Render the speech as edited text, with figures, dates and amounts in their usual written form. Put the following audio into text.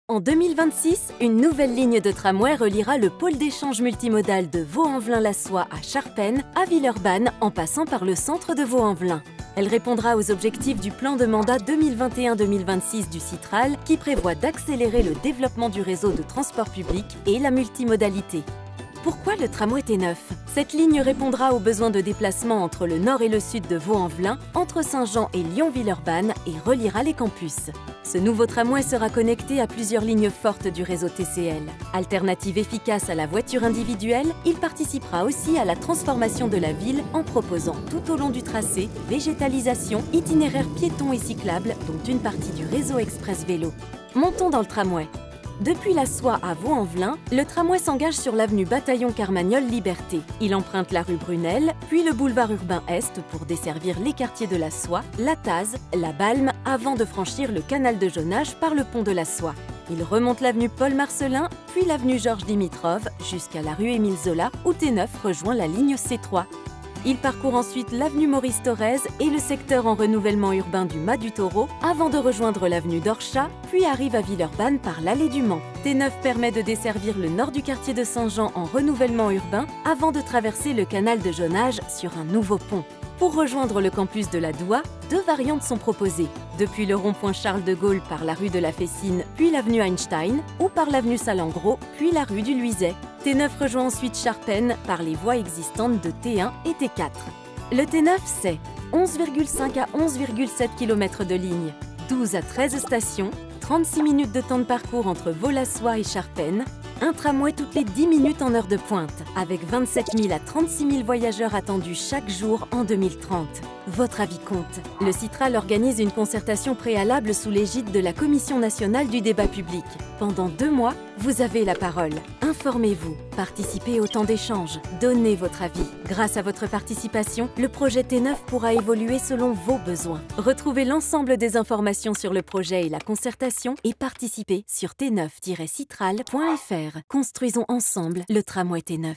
En 2026, une nouvelle ligne de tramway reliera le pôle d'échange multimodal de Vaux-en-Velin-la-Soie à Charpennes, à Villeurbanne, en passant par le centre de Vaux-en-Velin. Elle répondra aux objectifs du plan de mandat 2021-2026 du Citral qui prévoit d'accélérer le développement du réseau de transport public et la multimodalité. Pourquoi le tramway T9? Cette ligne répondra aux besoins de déplacement entre le nord et le sud de Vaux-en-Velin, entre Saint-Jean et Lyon-Villeurbanne et reliera les campus. Ce nouveau tramway sera connecté à plusieurs lignes fortes du réseau TCL. Alternative efficace à la voiture individuelle, il participera aussi à la transformation de la ville en proposant tout au long du tracé végétalisation, itinéraires piétons et cyclables, dont une partie du réseau express vélo. Montons dans le tramway. Depuis la Soie à Vaux-en-Velin, le tramway s'engage sur l'avenue Bataillon-Carmagnole-Liberté. Il emprunte la rue Brunel, puis le boulevard urbain Est pour desservir les quartiers de la Soie, la Taze, la Balme, avant de franchir le canal de Jonage par le pont de la Soie. Il remonte l'avenue Paul-Marcellin, puis l'avenue Georges Dimitrov, jusqu'à la rue Émile Zola, où T9 rejoint la ligne C3. Il parcourt ensuite l'avenue Maurice Thorez et le secteur en renouvellement urbain du Mas du Taureau avant de rejoindre l'avenue d'Orchat, puis arrive à Villeurbanne par l'allée du Mans. T9 permet de desservir le nord du quartier de Saint-Jean en renouvellement urbain avant de traverser le canal de Jonage sur un nouveau pont. Pour rejoindre le campus de la Doua, deux variantes sont proposées, depuis le rond-point Charles de Gaulle par la rue de la Fessine, puis l'avenue Einstein, ou par l'avenue Salengro, puis la rue du Luiset. T9 rejoint ensuite Charpennes par les voies existantes de T1 et T4. Le T9, c'est 11,5 à 11,7 km de ligne, 12 à 13 stations, 36 minutes de temps de parcours entre Vaux-la-Soie et Charpennes, un tramway toutes les 10 minutes en heure de pointe, avec 27 000 à 36 000 voyageurs attendus chaque jour en 2030. Votre avis compte. Le Citral organise une concertation préalable sous l'égide de la Commission nationale du débat public. Pendant 2 mois, vous avez la parole. Informez-vous, participez au temps d'échange, donnez votre avis. Grâce à votre participation, le projet T9 pourra évoluer selon vos besoins. Retrouvez l'ensemble des informations sur le projet et la concertation et participez sur t9-citral.fr. Construisons ensemble le tramway T9.